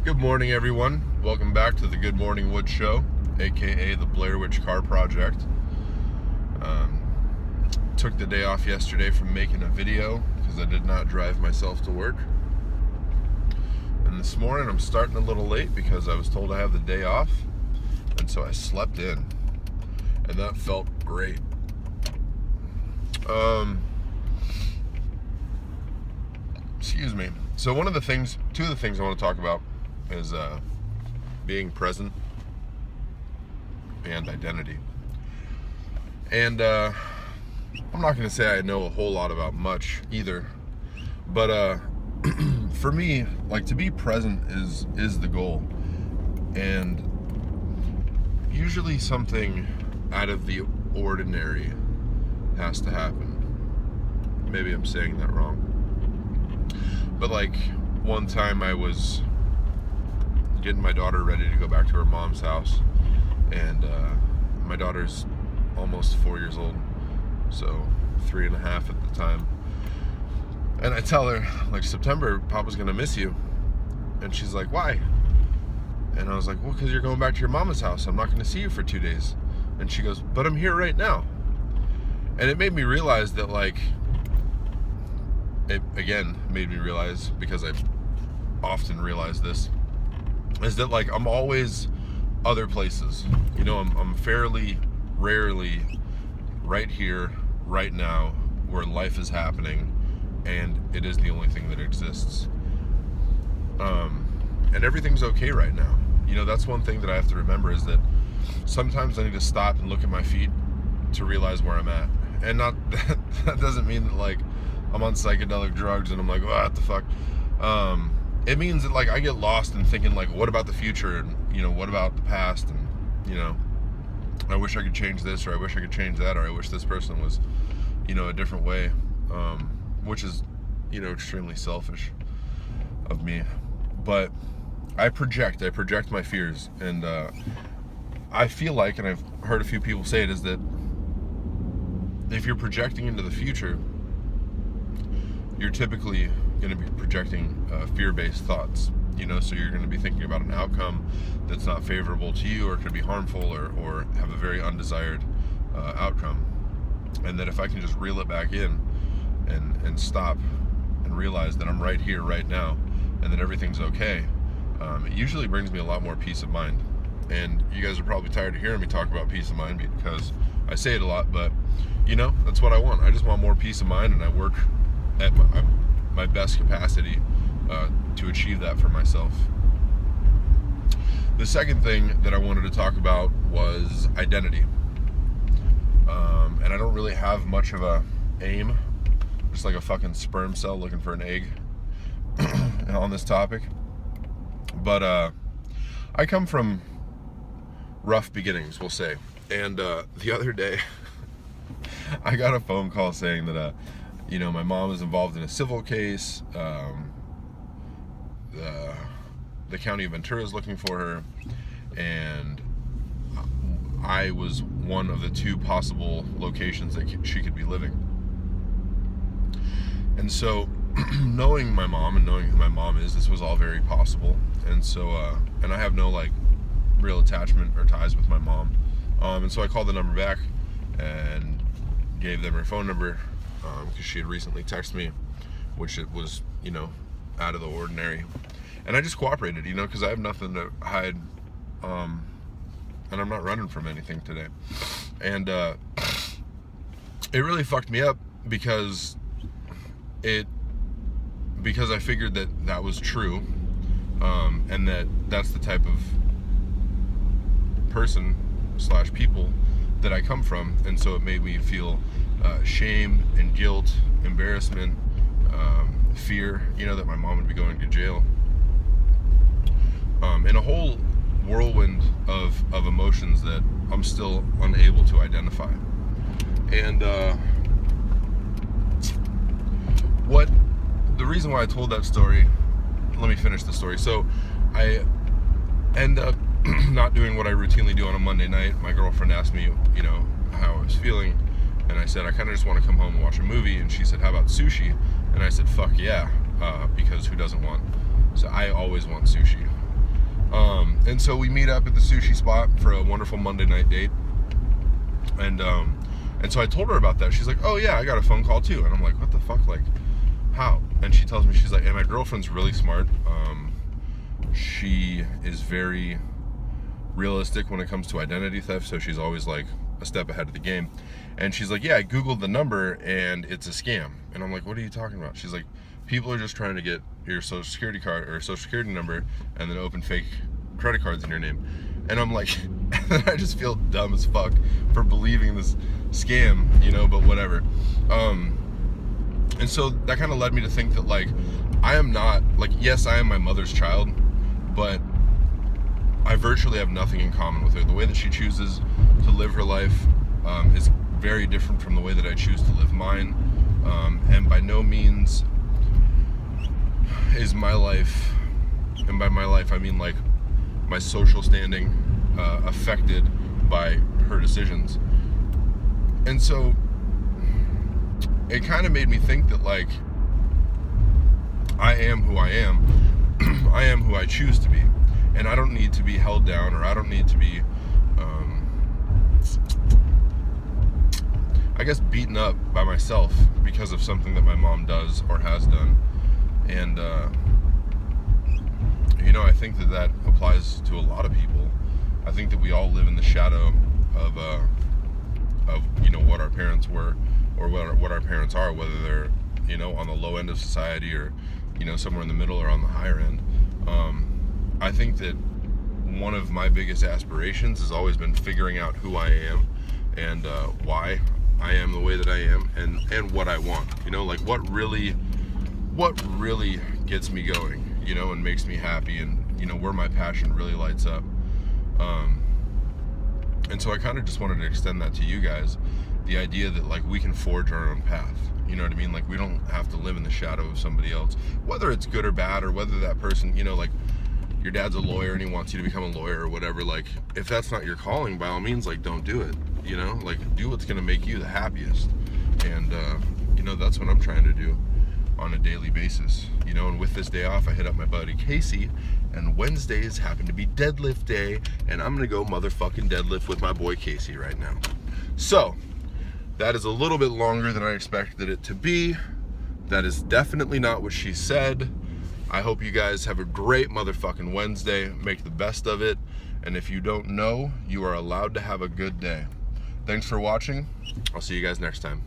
Good morning, everyone. Welcome back to the Good Morning Wood Show, aka the Blair Witch Car Project. Took the day off yesterday from making a video because I did not drive myself to work. And this morning I'm starting a little late because I was told I have the day off, and so I slept in, and that felt great. Excuse me. So two of the things I want to talk about is being present and identity. And I'm not going to say I know a whole lot about much either, but for me, like, to be present is the goal. And usually something out of the ordinary has to happen. Maybe I'm saying that wrong. But like, one time I was getting my daughter ready to go back to her mom's house, and my daughter's almost 4 years old, so 3.5 at the time. And I tell her, like, September, Papa's gonna miss you. And she's like, why? And I was like, well, because you're going back to your mama's house. I'm not gonna see you for 2 days. And she goes, but I'm here right now. And it made me realize that, like, it again made me realize, because I often realize this, is that, like, I'm always other places. You know, I'm fairly rarely right here, right now, where life is happening, and it is the only thing that exists. And everything's okay right now. You know, that's one thing that I have to remember, is that sometimes I need to stop and look at my feet to realize where I'm at. And not that doesn't mean that, like, I'm on psychedelic drugs and I'm like, what the fuck? It means that, like, I get lost in thinking, like, what about the future? And, you know, what about the past? And, you know, I wish I could change this, or I wish I could change that, or I wish this person was, you know, a different way, which is, you know, extremely selfish of me. But I project my fears, and I feel like, and I've heard a few people say it, is that if you're projecting into the future, you're typically going to be projecting fear-based thoughts, you know, so you're going to be thinking about an outcome that's not favorable to you, or could be harmful, or have a very undesired outcome. And that if I can just reel it back in and stop and realize that I'm right here, right now, and that everything's okay, it usually brings me a lot more peace of mind. And you guys are probably tired of hearing me talk about peace of mind, because I say it a lot, but, you know, that's what I want. I just want more peace of mind, and I work at my best capacity to achieve that for myself. The second thing that I wanted to talk about was identity. And I don't really have much of a aim, just like a fucking sperm cell looking for an egg on this topic. But I come from rough beginnings, we'll say. And the other day, I got a phone call saying that you know, my mom is involved in a civil case. The county of Ventura is looking for her, and I was one of the 2 possible locations that she could be living. And so, knowing my mom and knowing who my mom is, this was all very possible. And so, and I have no, like, real attachment or ties with my mom. And so I called the number back and gave them her phone number, because she had recently texted me, which it was, you know, out of the ordinary. And I just cooperated, you know, because I have nothing to hide, and I'm not running from anything today. And it really fucked me up, because I figured that was true, and that's the type of person / people that I come from. And so it made me feel shame and guilt, embarrassment, fear, you know, that my mom would be going to jail, and a whole whirlwind of emotions that I'm still unable to identify. And the reason why I told that story, let me finish the story. So I end up not doing what I routinely do on a Monday night. My girlfriend asked me, you know, how I was feeling, and I said, I kind of just want to come home and watch a movie. And she said, how about sushi? And I said, fuck yeah, because who doesn't want? So I always want sushi. And so we meet up at the sushi spot for a wonderful Monday night date. And so I told her about that. She's like, oh yeah, I got a phone call too. And I'm like, what the fuck? Like, how? And she tells me, she's like, and my girlfriend's really smart. She is very realistic when it comes to identity theft, so she's always like a step ahead of the game. And she's like, yeah, I googled the number and it's a scam. And I'm like, what are you talking about? She's like, people are just trying to get your social security card or social security number and then open fake credit cards in your name. And I'm like, I just feel dumb as fuck for believing this scam, you know, but whatever. And so that kind of led me to think that, like, I am not, like, yes, I am my mother's child, but I virtually have nothing in common with her. The way that she chooses to live her life is very different from the way that I choose to live mine. And by no means is my life, and by my life I mean like my social standing, affected by her decisions. And so it kind of made me think that, like, I am who I am. I am who I choose to be. And I don't need to be held down, or I don't need to be, I guess, beaten up by myself because of something that my mom does or has done. And, you know, I think that that applies to a lot of people. I think that we all live in the shadow of you know, what our parents were, or what our parents are, whether they're, you know, on the low end of society, or, you know, somewhere in the middle, or on the higher end. I think that one of my biggest aspirations has always been figuring out who I am, and why I am the way that I am, and what I want, you know, like what really gets me going, you know, and makes me happy, and, you know, where my passion really lights up. And so I kind of just wanted to extend that to you guys, the idea that, like, we can forge our own path, you know what I mean? Like, we don't have to live in the shadow of somebody else, whether it's good or bad, or whether that person, you know, like, your dad's a lawyer and he wants you to become a lawyer or whatever. Like, if that's not your calling, by all means, like, don't do it, you know, like, do what's going to make you the happiest. And, you know, that's what I'm trying to do on a daily basis, you know. And with this day off, I hit up my buddy Casey, and Wednesdays happen to be deadlift day, and I'm gonna go motherfucking deadlift with my boy Casey right now. So that is a little bit longer than I expected it to be. That is definitely not what she said. I hope you guys have a great motherfucking Wednesday. Make the best of it. And if you don't know, you are allowed to have a good day. Thanks for watching. I'll see you guys next time.